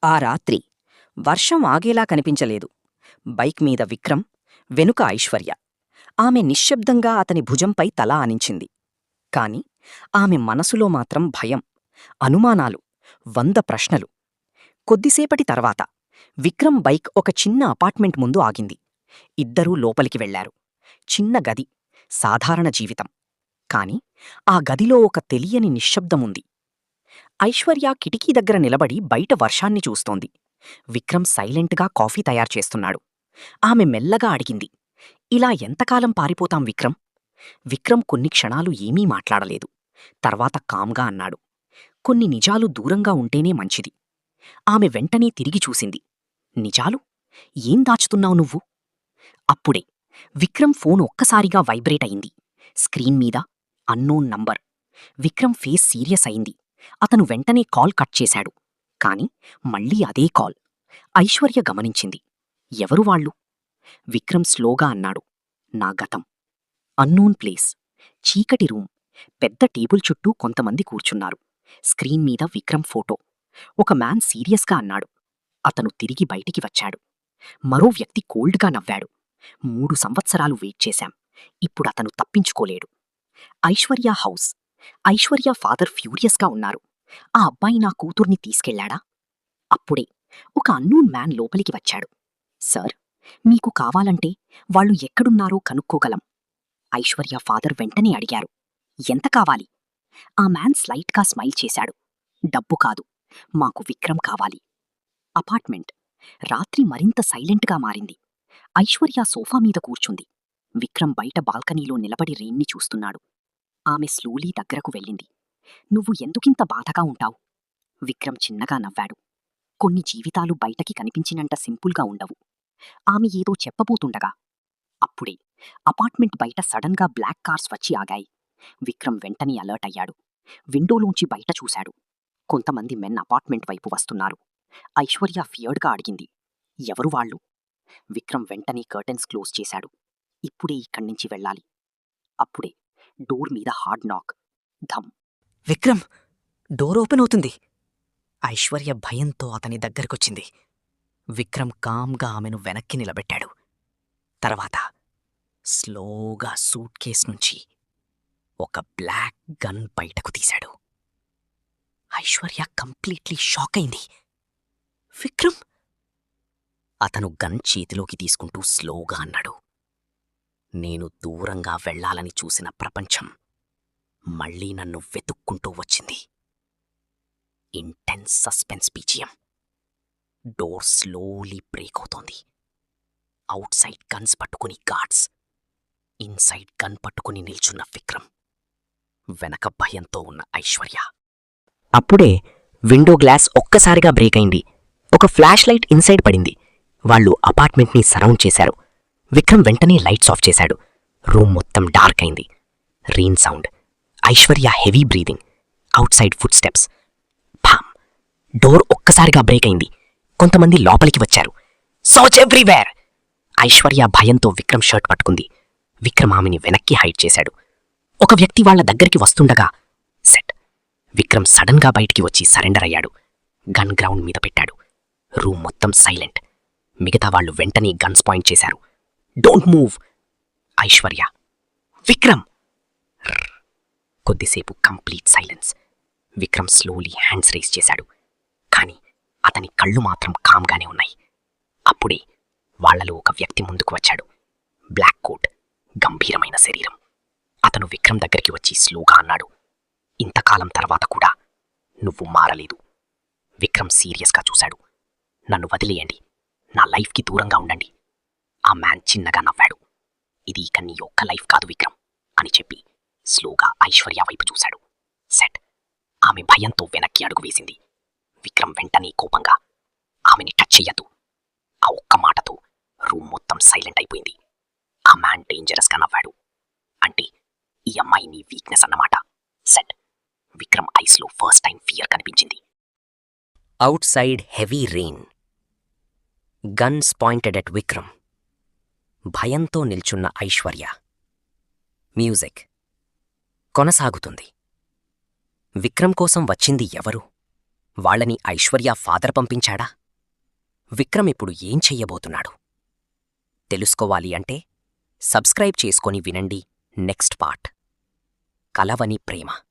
ఆ రాత్రి వర్షం ఆగేలా కనిపించలేదు. బైక్ మీద విక్రమ్, వెనుక ఐశ్వర్య. ఆమె నిశ్శబ్దంగా అతని భుజంపై తల ఆనించింది. కాని ఆమె మనసులో మాత్రం భయం, అనుమానాలు, 100 ప్రశ్నలు. కొద్దిసేపటి తర్వాత విక్రమ్ బైక్ ఒక చిన్న అపార్ట్మెంట్ ముందు ఆగింది. ఇద్దరూ లోపలికి వెళ్లారు. చిన్న గది, సాధారణ జీవితం. కాని ఆ గదిలో ఒక తెలియని నిశ్శబ్దముంది. ఐశ్వర్య కిటికీ దగ్గర నిలబడి బయట వర్షాన్ని చూస్తోంది. విక్రమ్ సైలెంట్గా కాఫీ తయారుచేస్తున్నాడు. ఆమె మెల్లగా అడిగింది, ఇలా ఎంతకాలం పారిపోతాం విక్రమ్? విక్రమ్ కొన్ని క్షణాలు ఏమీ మాట్లాడలేదు. తర్వాత కామ్గా అన్నాడు, కొన్ని నిజాలు దూరంగా ఉంటేనే మంచిది. ఆమె వెంటనే తిరిగి చూసింది. నిజాలు? ఏం దాచుతున్నావు నువ్వు? అప్పుడే విక్రమ్ ఫోన్ ఒక్కసారిగా వైబ్రేట్ అయింది. స్క్రీన్ మీద unknown number. Vikram face serious అయింది. అతను వెంటనే కాల్ కట్ చేశాడు. కాని మళ్ళీ అదే కాల్. ఐశ్వర్య గమనించింది. ఎవరు వాళ్ళు? విక్రమ్ స్లోగా అన్నాడు, నా గతం. అన్నోన్ ప్లేస్, చీకటి రూమ్, పెద్ద టేబుల్ చుట్టూ కొంతమంది కూర్చున్నారు. స్క్రీన్ మీద విక్రమ్ ఫోటో. ఒక మ్యాన్ సీరియస్గా అన్నాడు. అతను తిరిగి బయటికి వచ్చాడు. మరో వ్యక్తి కోల్డ్గా నవ్వాడు. 3 సంవత్సరాలు వెయిట్ చేశాం, ఇప్పుడు అతను తప్పించుకోలేడు. ఐశ్వర్య హౌస్. ఐశ్వర్య ఫాదర్ ఫ్యూరియస్గా ఉన్నారు. ఆ అబ్బాయి నా కూతుర్ని తీసుకెళ్లాడా? అప్పుడే ఒక అన్నోన్ మ్యాన్ లోపలికి వచ్చాడు. సార్, మీకు కావాలంటే వాళ్ళు ఎక్కడున్నారో కనుక్కోగలం. ఐశ్వర్య ఫాదర్ వెంటనే అడిగారు, ఎంత కావాలి? ఆ మ్యాన్ స్లైట్గా స్మైల్ చేశాడు. డబ్బు కాదు, మాకు విక్రమ్ కావాలి. అపార్ట్మెంట్. రాత్రి మరింత సైలెంట్గా మారింది. ఐశ్వర్య సోఫా మీద కూర్చుంది. విక్రమ్ బయట బాల్కనీలో నిలబడి రెయిన్ని చూస్తున్నాడు. ఆమె స్లోలీ దగ్గరకు వెళ్ళింది. నువ్వు ఎందుకింత బాధగా ఉంటావు? విక్రమ్ చిన్నగా నవ్వాడు. కొన్ని జీవితాలు బయటకి కనిపించినంత సింపుల్గా ఉండవు. ఆమె ఏదో చెప్పబోతుండగా అప్పుడే అపార్ట్మెంట్ బయట సడన్గా బ్లాక్ కార్స్ వచ్చి ఆగాయి. విక్రమ్ వెంటనే అలర్ట్ అయ్యాడు. విండోలోంచి బయట చూశాడు. కొంతమంది మెన్ అపార్ట్మెంట్ వైపు వస్తున్నారు. ఐశ్వర్య ఫియర్డ్గా అడిగింది, ఎవరు వాళ్ళు? విక్రమ్ వెంటనే కర్టెన్స్ క్లోజ్ చేశాడు. ఇప్పుడే ఇక్కడ్నించి వెళ్ళాలి. అప్పుడే డోర్ మీద హార్డ్ నాక్. ధమ్. విక్రమ్, డోర్ ఓపెన్ అవుతుంది. ఐశ్వర్య భయంతో అతని దగ్గరకొచ్చింది. విక్రమ్ కామ్గా ఆమెను వెనక్కి నిలబెట్టాడు. తర్వాత స్లోగా సూట్ కేస్ నుంచి ఒక బ్లాక్ గన్ బయటకు తీశాడు. ఐశ్వర్య కంప్లీట్లీ షాక్ అయింది. విక్రమ్! అతను గన్ చేతిలోకి తీసుకుంటూ స్లోగా అన్నాడు, నేను దూరంగా వెళ్లాలని చూసిన ప్రపంచం మళ్లీ నన్ను వెతుక్కుంటూ వచ్చింది. Intense suspense BGM. Door slowly break అవుతోంది. అవుట్ సైడ్ గన్స్ పట్టుకుని గార్డ్స్, ఇన్సైడ్ గన్ పట్టుకుని నిల్చున్న విక్రమ్, వెనక భయంతో ఉన్న ఐశ్వర్య. అప్పుడే విండో గ్లాస్ ఒక్కసారిగా బ్రేక్ అయింది. ఒక ఫ్లాష్ లైట్ ఇన్సైడ్ పడింది. వాళ్ళు అపార్ట్మెంట్ని సరౌండ్ చేశారు. విక్రమ్ వెంటనే లైట్స్ ఆఫ్ చేశాడు. రూమ్ మొత్తం డార్క్ అయింది. Rain sound, Aishwarya heavy breathing, outside footsteps. Bam! Door ఒక్కసారిగా బ్రేక్ అయింది. కొంతమంది లోపలికి వచ్చారు. Search everywhere! ఐశ్వర్య భయంతో విక్రమ్ షర్ట్ పట్టుకుంది. విక్రమ్ ఆమెని వెనక్కి హైడ్ చేశాడు. ఒక వ్యక్తి వాళ్ల దగ్గరికి వస్తుండగా సెట్. విక్రమ్ సడన్గా బయటికి వచ్చి సరెండర్ అయ్యాడు. గన్ గ్రౌండ్ మీద పెట్టాడు. రూమ్ మొత్తం సైలెంట్. మిగతా వాళ్లు వెంటనే గన్స్ పాయింట్ చేశారు. Don't move! ఐశ్వర్య, విక్రమ్! కొద్దిసేపు complete silence. Vikram slowly hands raise చేశాడు. కాని అతని కళ్ళు మాత్రం కామ్గానే ఉన్నాయి. అప్పుడే వాళ్లలో ఒక వ్యక్తి ముందుకు వచ్చాడు. బ్లాక్ కోట్, గంభీరమైన శరీరం. అతను విక్రమ్ దగ్గరికి వచ్చి స్లోగా అన్నాడు, ఇంతకాలం తర్వాత కూడా నువ్వు మారలేదు. విక్రమ్ సీరియస్గా చూశాడు. నన్ను వదిలేయండి, నా లైఫ్కి దూరంగా ఉండండి. ఆ మ్యాన్ చిన్నగా నవ్వాడు. ఇది ఇక నీ ఒక్క లైఫ్ కాదు విక్రమ్ అని చెప్పి స్లోగా ఐశ్వర్య వైపు చూశాడు. సెట్. ఆమె భయంతో వెనక్కి అడుగు వేసింది. విక్రమ్ వెంటనే కోపంగా, ఆమెని టచ్ చెయ్యద్దు. ఆ ఒక్క మాటతో రూమ్ మొత్తం సైలెంట్ అయిపోయింది. ఆ మ్యాన్ డేంజరస్గా నవ్వాడు. అంటే ఈ అమ్మాయి నీ వీక్నెస్ అన్నమాట. సెట్. విక్రమ్ ఐస్లో ఫస్ట్ టైం ఫియర్ కనిపించింది. Outside heavy rain. Guns pointed at Vikram. భయంతో నిల్చున్న ఐశ్వర్య. మ్యూజిక్ కొనసాగుతుంది. విక్రమ్ కోసం వచ్చింది ఎవరు? వాళ్ళని ఐశ్వర్య ఫాదర్ పంపించాడా? విక్రమ్ ఇప్పుడు ఏం చెయ్యబోతున్నాడు? తెలుసుకోవాలి అంటే సబ్స్క్రైబ్ చేసుకొని వినండి నెక్స్ట్ పార్ట్. కలవని ప్రేమ.